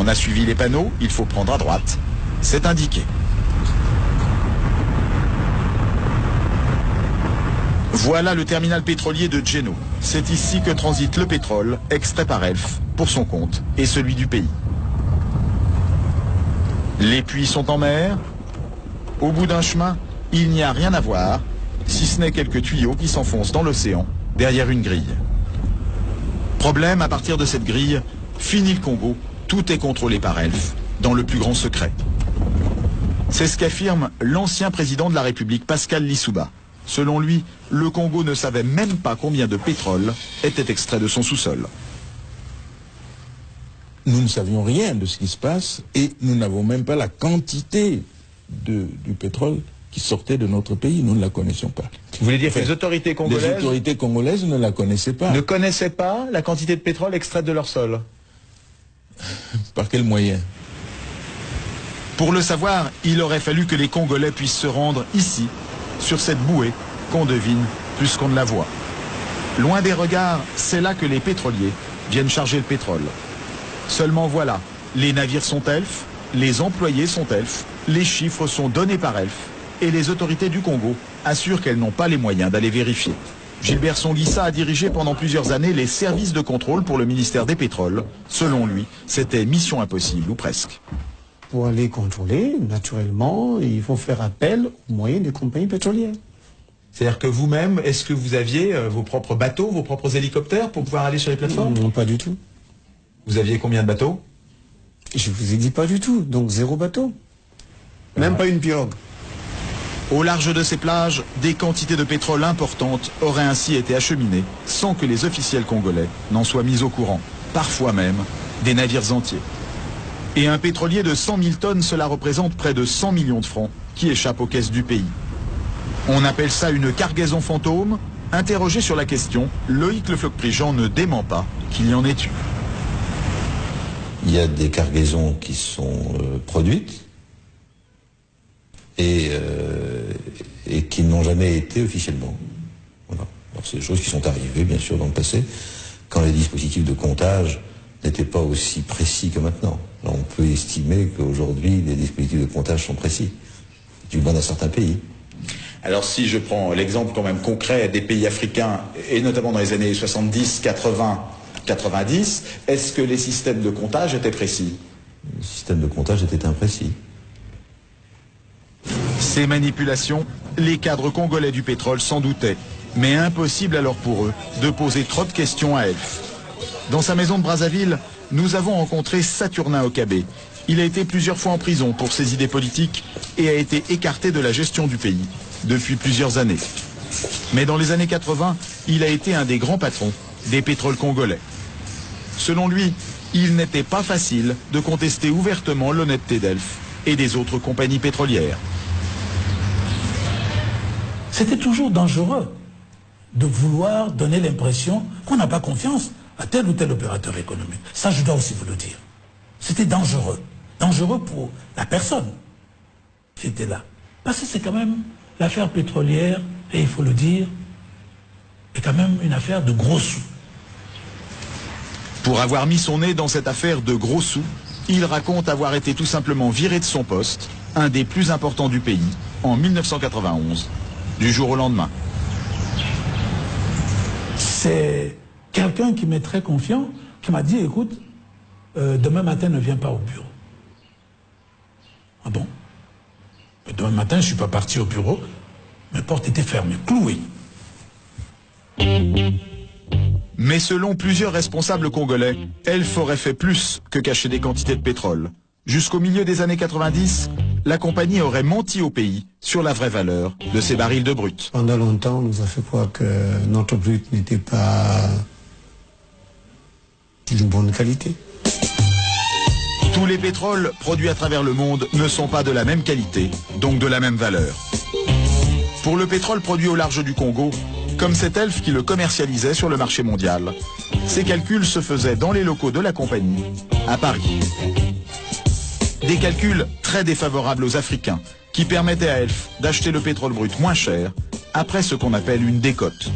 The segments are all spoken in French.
On a suivi les panneaux, il faut prendre à droite. C'est indiqué. Voilà le terminal pétrolier de Djeno. C'est ici que transite le pétrole, extrait par Elf, pour son compte et celui du pays. Les puits sont en mer. Au bout d'un chemin, il n'y a rien à voir, si ce n'est quelques tuyaux qui s'enfoncent dans l'océan, derrière une grille. Problème, à partir de cette grille, fini le Congo, tout est contrôlé par Elf, dans le plus grand secret. C'est ce qu'affirme l'ancien président de la République, Pascal Lissouba. Selon lui, le Congo ne savait même pas combien de pétrole était extrait de son sous-sol. Nous ne savions rien de ce qui se passe et nous n'avons même pas la quantité du pétrole qui sortait de notre pays. Nous ne la connaissions pas. Vous voulez dire que les autorités congolaises ne la connaissaient pas. Ne connaissaient pas la quantité de pétrole extraite de leur sol? Par quel moyen? Pour le savoir, il aurait fallu que les Congolais puissent se rendre ici, sur cette bouée qu'on devine plus qu'on ne la voit. Loin des regards, c'est là que les pétroliers viennent charger le pétrole. Seulement voilà, les navires sont elfes, les employés sont elfes, les chiffres sont donnés par elfes, et les autorités du Congo assurent qu'elles n'ont pas les moyens d'aller vérifier. Gilbert Songuissa a dirigé pendant plusieurs années les services de contrôle pour le ministère des Pétroles. Selon lui, c'était mission impossible, ou presque. Pour aller contrôler, naturellement, il faut faire appel aux moyens des compagnies pétrolières. C'est-à-dire que vous-même, est-ce que vous aviez vos propres bateaux, vos propres hélicoptères pour pouvoir aller sur les plateformes? Non, pas du tout. Vous aviez combien de bateaux? Je vous ai dit pas du tout, donc 0 bateau. Même pas une pirogue. Au large de ces plages, des quantités de pétrole importantes auraient ainsi été acheminées sans que les officiels congolais n'en soient mis au courant. Parfois même, des navires entiers. Et un pétrolier de 100 000 tonnes, cela représente près de 100 millions de francs qui échappent aux caisses du pays. On appelle ça une cargaison fantôme. Interrogé sur la question, Loïc Le Floch-Prigent ne dément pas qu'il y en ait eu. Il y a des cargaisons qui sont produites et qui n'ont jamais été officiellement. Voilà. Alors c'est des choses qui sont arrivées, bien sûr, dans le passé, quand les dispositifs de comptage n'étaient pas aussi précis que maintenant. Alors on peut estimer qu'aujourd'hui, les dispositifs de comptage sont précis, du moins dans certains pays. Alors si je prends l'exemple quand même concret des pays africains, et notamment dans les années 70, 80, 90, est-ce que les systèmes de comptage étaient précis? Les systèmes de comptage étaient imprécis. Ces manipulations, les cadres congolais du pétrole s'en doutaient, mais impossible alors pour eux de poser trop de questions à Elf. Dans sa maison de Brazzaville, nous avons rencontré Saturnin Okabé. Il a été plusieurs fois en prison pour ses idées politiques et a été écarté de la gestion du pays depuis plusieurs années. Mais dans les années 80, il a été un des grands patrons des pétroles congolais. Selon lui, il n'était pas facile de contester ouvertement l'honnêteté d'Elf et des autres compagnies pétrolières. C'était toujours dangereux de vouloir donner l'impression qu'on n'a pas confiance à tel ou tel opérateur économique. Ça, je dois aussi vous le dire. C'était dangereux. Dangereux pour la personne qui était là. Parce que c'est quand même l'affaire pétrolière, et il faut le dire, est quand même une affaire de gros sous. Pour avoir mis son nez dans cette affaire de gros sous, il raconte avoir été tout simplement viré de son poste, un des plus importants du pays, en 1991, du jour au lendemain. C'est quelqu'un qui m'est très confiant, qui m'a dit, écoute, demain matin ne viens pas au bureau. Ah bon? Mais demain matin, je ne suis pas parti au bureau, mes portes étaient fermées, clouées. Mais selon plusieurs responsables congolais, Elf aurait fait plus que cacher des quantités de pétrole. Jusqu'au milieu des années 90, la compagnie aurait menti au pays sur la vraie valeur de ces barils de brut. Pendant longtemps, on nous a fait croire que notre brut n'était pas d'une bonne qualité. Tous les pétroles produits à travers le monde ne sont pas de la même qualité, donc de la même valeur. Pour le pétrole produit au large du Congo, comme c'est Elf qui le commercialisait sur le marché mondial, ces calculs se faisaient dans les locaux de la compagnie, à Paris. Des calculs très défavorables aux Africains, qui permettaient à Elf d'acheter le pétrole brut moins cher, après ce qu'on appelle une décote.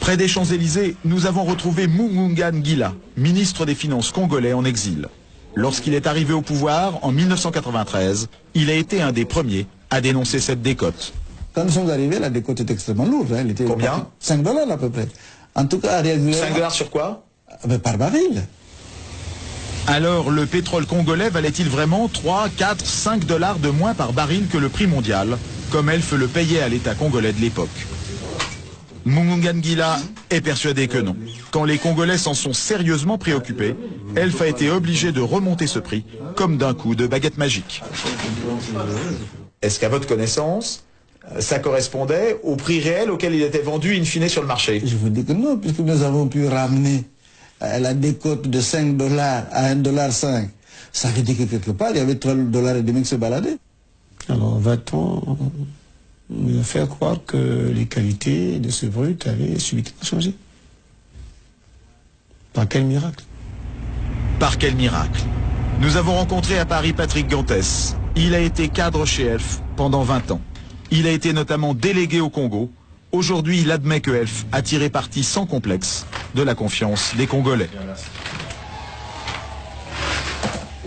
Près des Champs-Élysées, nous avons retrouvé Mungungan Gila, ministre des Finances congolais en exil. Lorsqu'il est arrivé au pouvoir en 1993, il a été un des premiers à dénoncer cette décote. Quand nous sommes arrivés, la décote était extrêmement lourde. Elle était Combien? 5 $ à peu près. En tout cas, régulièrement. 5 $ sur quoi? Par baril. Alors le pétrole congolais valait-il vraiment 3, 4, 5 $ de moins par baril que le prix mondial, comme Elf le payait à l'État congolais de l'époque? Mungangila est persuadé que non. Quand les Congolais s'en sont sérieusement préoccupés, Elf a été obligé de remonter ce prix, comme d'un coup de baguette magique. Est-ce qu'à votre connaissance, ça correspondait au prix réel auquel il était vendu in fine sur le marché? Je vous dis que non, puisque nous avons pu ramener la décote de 5 $ à 1,5 $. Ça veut dire que quelque part, il y avait 3,5 $ qui se baladaient. Alors va-t-on nous faire croire que les qualités de ce brut avaient subitement changé? Par quel miracle? Par quel miracle? Nous avons rencontré à Paris Patrick Gantès. Il a été cadre chez Elf pendant 20 ans. Il a été notamment délégué au Congo. Aujourd'hui, il admet que Elf a tiré parti sans complexe de la confiance des Congolais.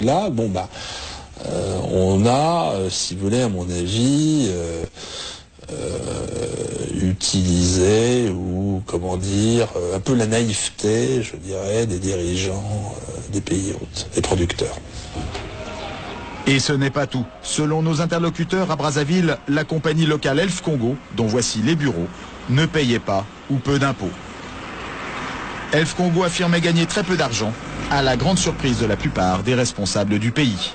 Là, on a, si vous voulez, à mon avis, utilisé, ou comment dire, un peu la naïveté, je dirais, des dirigeants des pays hôtes, des producteurs. Et ce n'est pas tout. Selon nos interlocuteurs à Brazzaville, la compagnie locale Elf Congo, dont voici les bureaux, ne payait pas ou peu d'impôts. Elf Congo affirmait gagner très peu d'argent, à la grande surprise de la plupart des responsables du pays.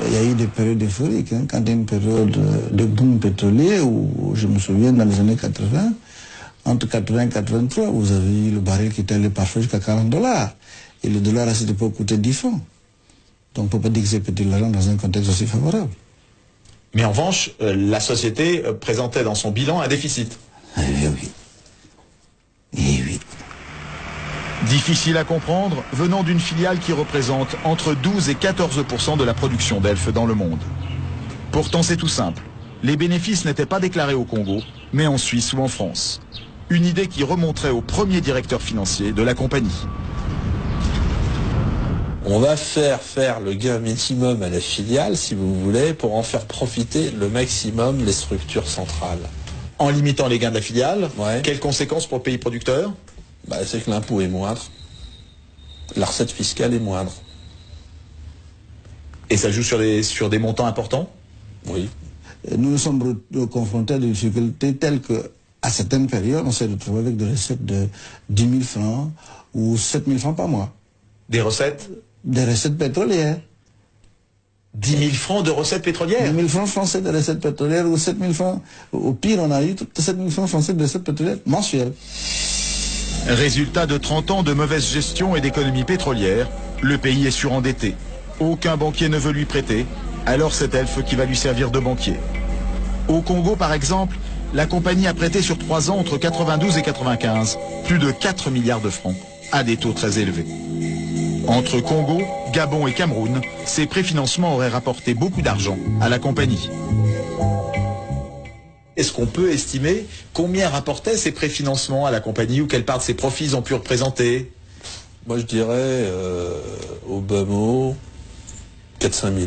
Il y a eu des périodes euphoriques, hein, quand il y a une période de boom pétrolier, où je me souviens dans les années 80, entre 80 et 83, vous avez eu le baril qui était allé parfois jusqu'à 40 $. Et le dollar à cette époque coûtait 10 francs. Donc on ne peut pas dire que c'est petit l'argent dans un contexte aussi favorable. Mais en revanche, la société présentait dans son bilan un déficit. Eh oui. Eh oui. Difficile à comprendre, venant d'une filiale qui représente entre 12 et 14% de la production d'Elf dans le monde. Pourtant c'est tout simple. Les bénéfices n'étaient pas déclarés au Congo, mais en Suisse ou en France. Une idée qui remonterait au premier directeur financier de la compagnie. On va faire le gain minimum à la filiale, si vous voulez, pour en faire profiter le maximum les structures centrales. En limitant les gains de la filiale, Ouais. Quelles conséquences pour le pays producteur? C'est que l'impôt est moindre, la recette fiscale est moindre. Et ça joue sur des montants importants? Oui. Nous nous sommes confrontés à des difficultés telles que, à certaines périodes, on s'est retrouvé avec des recettes de 10 000 francs ou 7 000 francs par mois. Des recettes? Des recettes pétrolières. 10 000 francs de recettes pétrolières? 10 000 francs français de recettes pétrolières ou 7 000 francs. Au pire, on a eu 7 000 francs français de recettes pétrolières mensuelles. Résultat de 30 ans de mauvaise gestion et d'économie pétrolière, le pays est surendetté. Aucun banquier ne veut lui prêter, alors c'est Elf qui va lui servir de banquier. Au Congo, par exemple, la compagnie a prêté sur 3 ans entre 92 et 95 plus de 4 milliards de francs à des taux très élevés. Entre Congo, Gabon et Cameroun, ces préfinancements auraient rapporté beaucoup d'argent à la compagnie. Est-ce qu'on peut estimer combien rapportaient ces préfinancements à la compagnie ou quelle part de ses profits ils ont pu représenter? Moi je dirais au bas mot 4-5 milliards.